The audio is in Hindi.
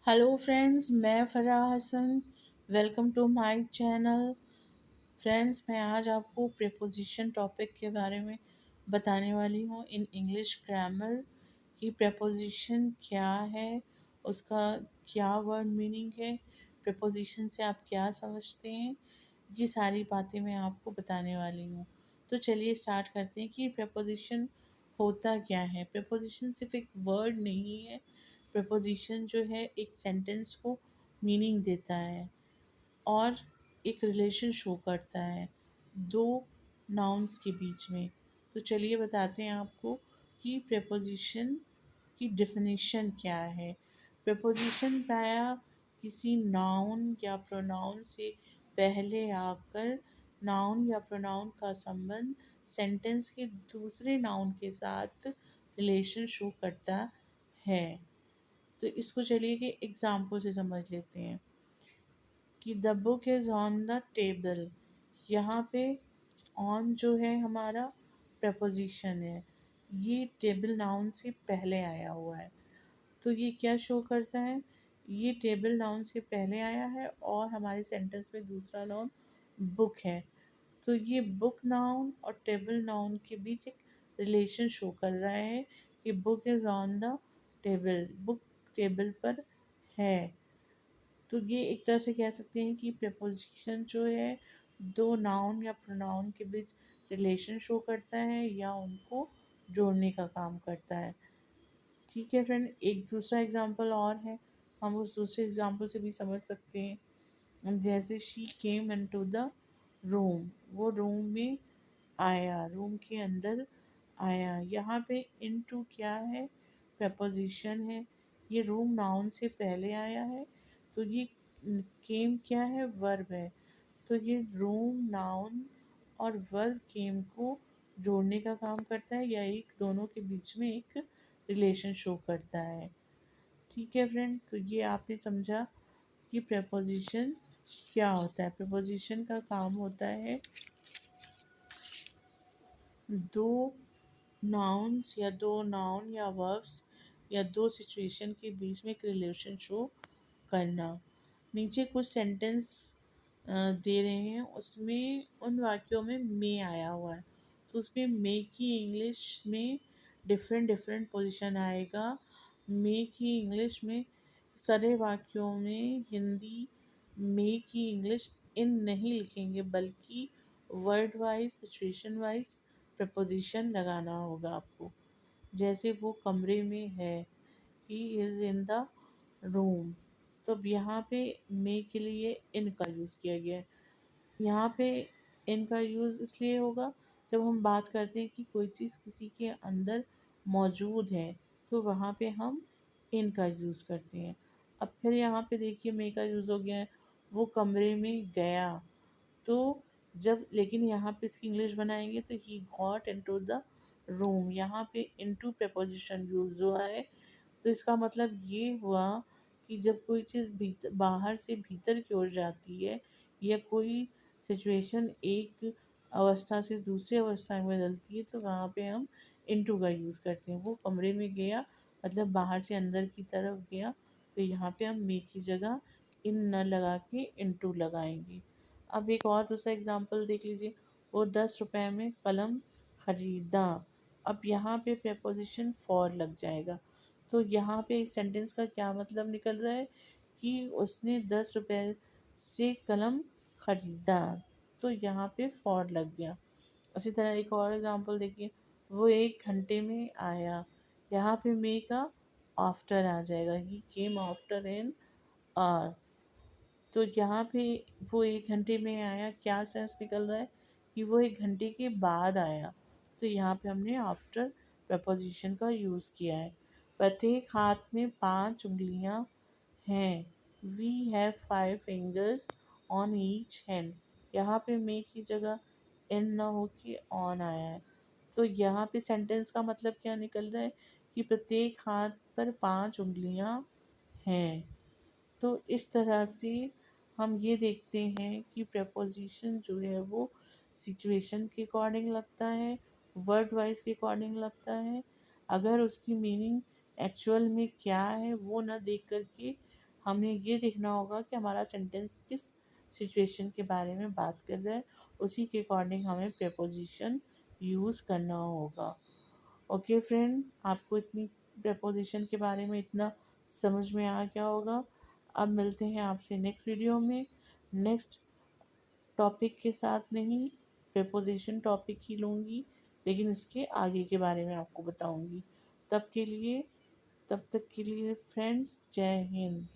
हेलो फ्रेंड्स, मैं Farah Hasan. Welcome to my channel. Friends, मैं आज आपको प्रीपोजिशन टॉपिक के बारे में बताने वाली हूँ इन इंग्लिश ग्रामर कि प्रीपोजिशन क्या है, उसका क्या वर्ड मीनिंग है, प्रीपोजिशन से आप क्या समझते हैं। ये सारी बातें मैं आपको बताने वाली हूँ। तो चलिए स्टार्ट करते हैं कि प्रीपोजिशन होता क्या है। प्रीपोजिशन सिर्फ एक वर्ड नहीं है। प्रीपोजिशन जो है एक सेंटेंस को मीनिंग देता है और एक रिलेशन शो करता है दो नाउन्स के बीच में। तो चलिए बताते हैं आपको कि प्रीपोजिशन की डेफिनेशन क्या है। प्रीपोजिशन प्रायः किसी नाउन या प्रोनाउन से पहले आकर नाउन या प्रोनाउन का संबंध सेंटेंस के दूसरे नाउन के साथ रिलेशन शो करता है। तो इसको चलिए कि एग्जाम्पल से समझ लेते हैं कि the book is on the table. यहाँ पे ऑन जो है हमारा प्रपोजिशन है, ये टेबल नाउन से पहले आया हुआ है। तो ये क्या शो करता है, ये टेबल नाउन से पहले आया है और हमारे सेंटेंस में दूसरा नाउन बुक है। तो ये बुक नाउन और टेबल नाउन के बीच एक रिलेशन शो कर रहा है कि book is on the table, book table पर है। तो ये एक तरह से कह सकते हैं कि प्रपोजिशन जो है दो नाउन या प्रोनाउन के बीच रिलेशन शो करता है या उनको जोड़ने का काम करता है। ठीक है फ्रेंड, एक दूसरा एग्जांपल और है, हम उस दूसरे एग्जांपल से भी समझ सकते हैं। जैसे she came into the room, वो रूम में आया, रूम के अंदर आया। यहाँ पे इनटू क्या है, प्रपोजिशन है। ये रूम नाउन से पहले आया है। तो ये केम क्या है, वर्ब है। तो ये रूम नाउन और वर्ब केम को जोड़ने का काम करता है या एक दोनों के बीच में एक रिलेशन शो करता है। ठीक है फ्रेंड, तो ये आपने समझा कि प्रपोजिशन क्या होता है। प्रपोजिशन का काम होता है दो नाउन्स या दो नाउन या वर्ब्स या दो सिचुएशन के बीच में एक रिलेशन शो करना। नीचे कुछ सेंटेंस दे रहे हैं, उसमें उन वाक्यों में मे आया हुआ है। तो उसमें मे की इंग्लिश में डिफरेंट डिफरेंट पोजीशन आएगा। मे की इंग्लिश में सारे वाक्यों में हिंदी मे की इंग्लिश इन नहीं लिखेंगे, बल्कि word wise situation wise preposition लगाना होगा आपको। जैसे वो कमरे में है, he is in the room. तो अब यहाँ पे मे के लिए इन का यूज़ किया गया है। यहाँ पे इन का यूज़ इसलिए होगा जब हम बात करते हैं कि कोई चीज़ किसी के अंदर मौजूद है, तो वहाँ पे हम इन का यूज़ करते हैं। अब फिर यहाँ पे देखिए मे का यूज़ हो गया है, वो कमरे में गया। तो जब लेकिन यहाँ पे इसकी इंग्लिश बनाएंगे तो he got into the room, यहाँ पे इनटू प्रपोजिशन यूज़ हुआ है। तो इसका मतलब ये हुआ कि जब कोई चीज़ भीतर बाहर से भीतर की ओर जाती है या कोई सिचुएशन एक अवस्था से दूसरी अवस्था में बदलती है, तो वहाँ पे हम इनटू का यूज़ करते हैं। वो कमरे में गया मतलब बाहर से अंदर की तरफ गया, तो यहाँ पे हम मे की जगह इन न लगा के इनटू लगाएंगे। अब एक और दूसरा एग्जांपल देख लीजिए, वो 10 रुपए में कलम खरीदा। अब यहाँ पे प्रपोजिशन फॉर लग जाएगा। तो यहाँ पे इस सेंटेंस का क्या मतलब निकल रहा है कि उसने 10 रुपए से कलम खरीदा। तो यहाँ पे फॉर लग गया। उसी तरह एक और एग्जांपल देखिए, वो 1 घंटे में आया। यहाँ पे मे का आफ्टर आ जाएगा, ही केम आफ्टर एन आवर। तो यहाँ पे वो 1 घंटे में आया, क्या सेंस निकल रहा है कि वो 1 घंटे के बाद आया। तो यहाँ पे हमने आफ्टर प्रपोजिशन का यूज़ किया है। प्रत्येक हाथ में 5 उंगलियाँ हैं। We have 5 fingers on each hand. यहाँ पे मे की जगह इन ना होके ऑन आया है। तो यहाँ पे सेंटेंस का मतलब क्या निकल रहा है कि प्रत्येक हाथ पर 5 उंगलियाँ हैं। तो इस तरह से हम ये देखते हैं कि प्रपोजिशन जो है वो सिचुएशन के अकॉर्डिंग लगता है, वर्ड वाइज के अकॉर्डिंग लगता है। अगर उसकी मीनिंग एक्चुअल में क्या है वो ना देख कर के हमें ये देखना होगा कि हमारा सेंटेंस किस सिचुएशन के बारे में बात कर रहा है, उसी के अकॉर्डिंग हमें प्रेपोजिशन यूज़ करना होगा। ओके फ्रेंड, आपको इतनी प्रेपोजिशन के बारे में इतना समझ में आ गया होगा। अब मिलते हैं आपसे नेक्स्ट वीडियो में, नेक्स्ट टॉपिक के साथ नहीं, प्रेपोजिशन टॉपिक ही लूँगी, लेकिन इसके आगे के बारे में आपको बताऊँगी। तब तक के लिए फ्रेंड्स, जय हिंद।